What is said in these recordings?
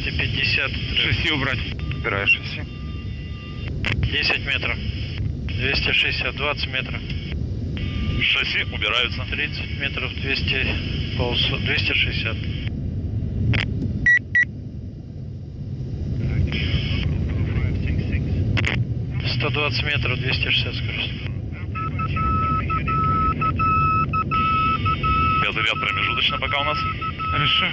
250. Шасси убрать. Убираю шасси. 10 метров. 260, 20 метров. Шасси убираются. 30 метров, 200, 260. Сто 20 метров, 260 скорость. Безряд промежуточно пока у нас. Хорошо.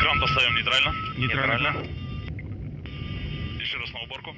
Кран поставим нейтрально. Нейтрально. Еще раз на уборку.